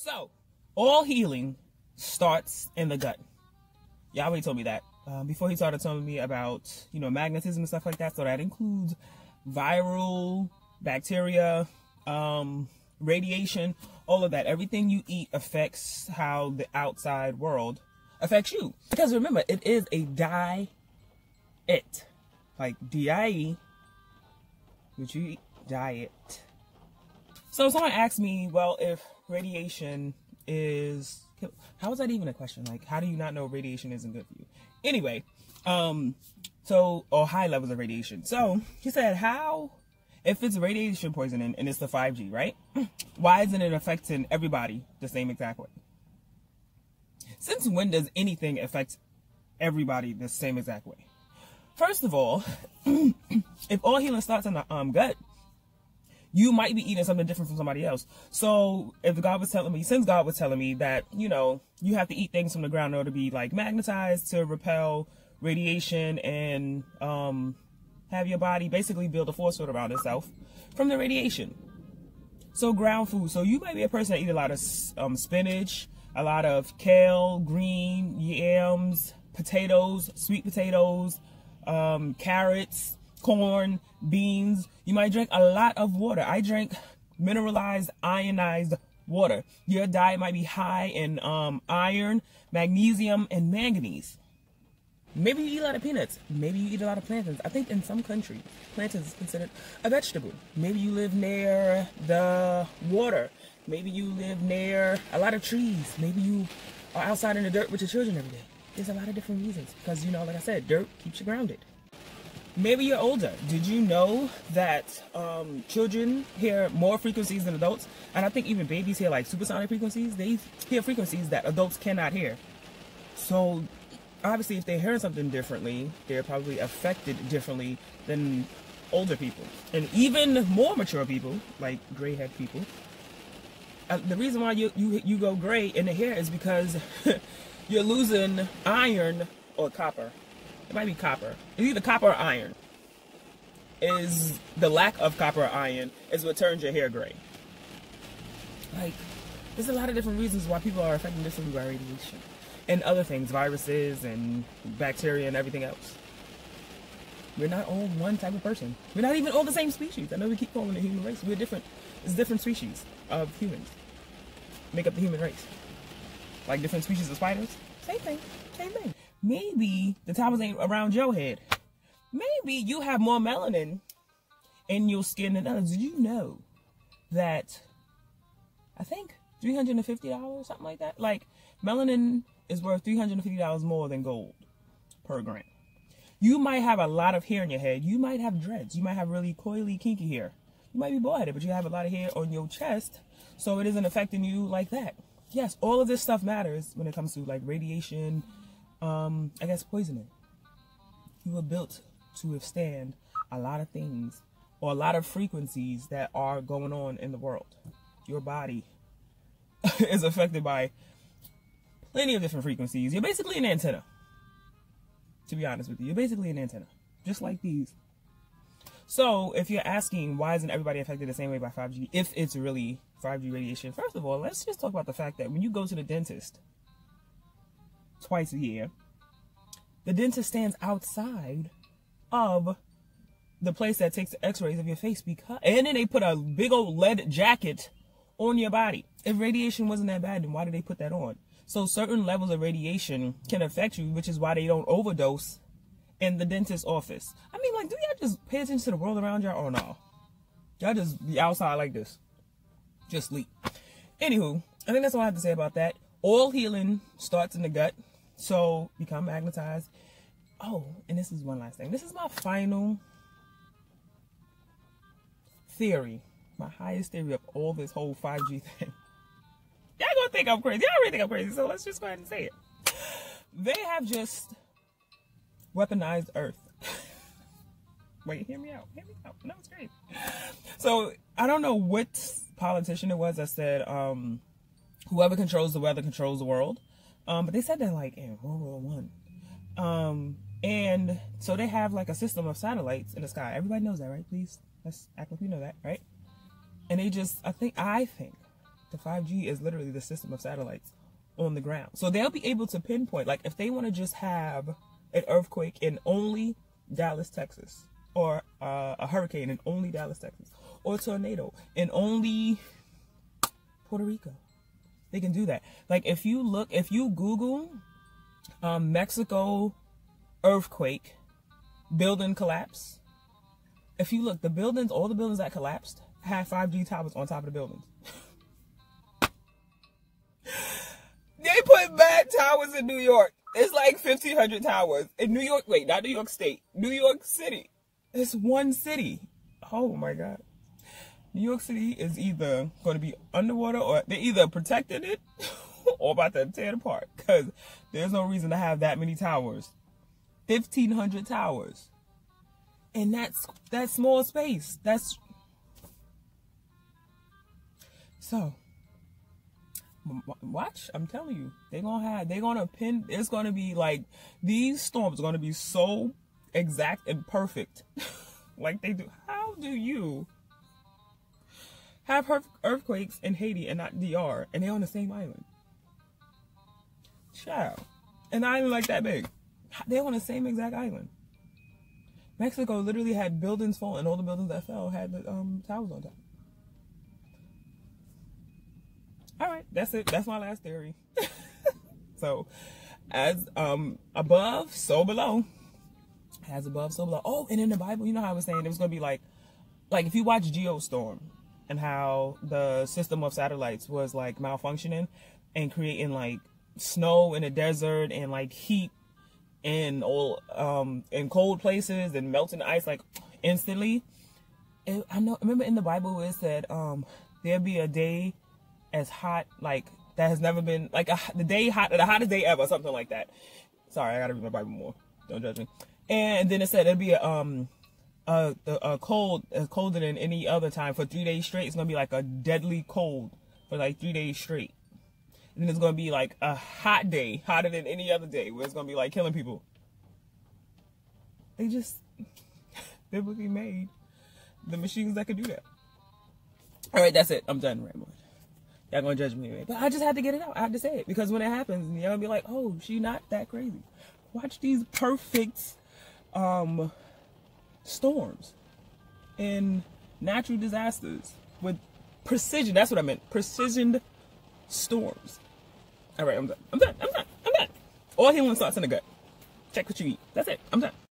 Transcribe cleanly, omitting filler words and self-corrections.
So, all healing starts in the gut. Yahweh told me that before he started telling me about, magnetism and stuff like that. So that includes viral, bacteria, radiation, all of that. Everything you eat affects how the outside world affects you. Because remember, it is a diet. Like D-I-E, which you eat, diet. So someone asked me, well, if radiation is, how is that even a question? Like, how do you not know radiation isn't good for you? Anyway, or high levels of radiation. So he said, if it's radiation poisoning and it's the 5G, right? Why isn't it affecting everybody the same exact way? Since when does anything affect everybody the same exact way? First of all, if all healing starts in the gut, you might be eating something different from somebody else. So if God was telling me that, you have to eat things from the ground in order to be like magnetized to repel radiation and have your body basically build a force field around itself from the radiation. So ground food. So you might be a person that eat a lot of spinach, a lot of kale, green, yams, potatoes, sweet potatoes, carrots, corn, beans. You might drink a lot of water. I drink mineralized, ionized water. Your diet might be high in iron, magnesium, and manganese. Maybe you eat a lot of peanuts. Maybe you eat a lot of plantains. I think in some countries, plantains is considered a vegetable. Maybe you live near the water. Maybe you live near a lot of trees. Maybe you are outside in the dirt with your children every day. There's a lot of different reasons because, like I said, dirt keeps you grounded. Maybe you're older. Did you know that children hear more frequencies than adults? And I think even babies hear like supersonic frequencies. They hear frequencies that adults cannot hear. So obviously if they're hearing something differently, they're probably affected differently than older people. And even more mature people, like gray-haired people. The reason why you go gray in the hair is because you're losing iron or copper. It might be copper. It's either copper or iron. Is the lack of copper or iron is what turns your hair gray. Like, there's a lot of different reasons why people are affected differently by radiation. And other things, viruses and bacteria and everything else. We're not all one type of person. We're not even all the same species. I know we keep calling it the human race. We're different. It's different species of humans. Make up the human race. Like different species of spiders. Same thing. Same thing. Maybe the towers ain't around your head. Maybe you have more melanin in your skin than others. Did you know that, I think, $350, something like that? Like, melanin is worth $350 more than gold per gram. You might have a lot of hair in your head. You might have dreads. You might have really coily, kinky hair. You might be bald-headed, but you have a lot of hair on your chest, so it isn't affecting you like that. Yes, all of this stuff matters when it comes to, like, radiation, I guess poisoning. You were built to withstand a lot of things or a lot of frequencies that are going on in the world. Your body is affected by plenty of different frequencies. You're basically an antenna. To be honest with you, you're basically an antenna, just like these. So if you're asking why isn't everybody affected the same way by 5G, if it's really 5G radiation, first of all, let's just talk about the fact that when you go to the dentist twice a year, the dentist stands outside of the place that takes the x-rays of your face, and then they put a big old lead jacket on your body. If radiation wasn't that bad, then why did they put that on? So certain levels of radiation can affect you, which is why they don't overdose in the dentist's office. I mean, like, do y'all just pay attention to the world around y'all or no? Y'all just be outside like this. Just sleep. Anywho, I think that's all I have to say about that. All healing starts in the gut. So become magnetized. Oh, and this is one last thing. This is my final theory. My highest theory of all this whole 5G thing. Y'all gonna think I'm crazy. Y'all already think I'm crazy. So let's just go ahead and say it. They have just weaponized Earth. Wait, hear me out. Hear me out. No, it's great. So I don't know what politician it was that said, whoever controls the weather controls the world. But they said that like in World War I. And so they have like a system of satellites in the sky. Everybody knows that, right? Please, let's act like we know that, right? And they just, I think The 5G is literally the system of satellites on the ground. So they'll be able to pinpoint, like if they want to just have an earthquake in only Dallas, Texas, or a hurricane in only Dallas, Texas, or a tornado in only Puerto Rico, they can do that. Like if you Google Mexico earthquake building collapse, if you look, all the buildings that collapsed had 5G towers on top of the buildings. They put bad towers in New York. It's like 1,500 towers in New York. Wait, not New York State, New York City. It's one city. Oh my God. New York City is either going to be underwater, or they're either protecting it or about to tear it apart, because there's no reason to have that many towers. 1,500 towers. And that small space. So watch, I'm telling you, it's gonna be like, these storms are gonna be so exact and perfect. Like they do. How do you have earthquakes in Haiti and not DR, and they're on the same island? Child. An island like that big. They're on the same exact island. Mexico literally had buildings fall, and all the buildings that fell had the towers on top. All right, that's it. That's my last theory. So, as above, so below. As above, so below. Oh, and in the Bible, you know how I was saying it was going to be like if you watch Geostorm, and how the system of satellites was like malfunctioning and creating like snow in the desert and like heat in all in cold places and melting the ice like instantly. I remember in the Bible where it said there'd be a day as hot, like that has never been, like the hottest day ever, something like that. Sorry, I gotta read my Bible more. Don't judge me. And then it said it'd be colder than any other time for 3 days straight. It's gonna be like a deadly cold for like 3 days straight. And then it's gonna be like a hot day, hotter than any other day, where it's gonna be like killing people. They just biblically made the machines that could do that. All right, that's it. I'm done rambling. Y'all gonna judge me anyway, but I just had to get it out. I had to say it, because when it happens, y'all gonna be like, "Oh, she not that crazy." Watch these perfect storms and natural disasters with precision. That's what I meant. Precisioned storms. All right, I'm done. All healing starts in the gut. Check what you eat. That's it. I'm done.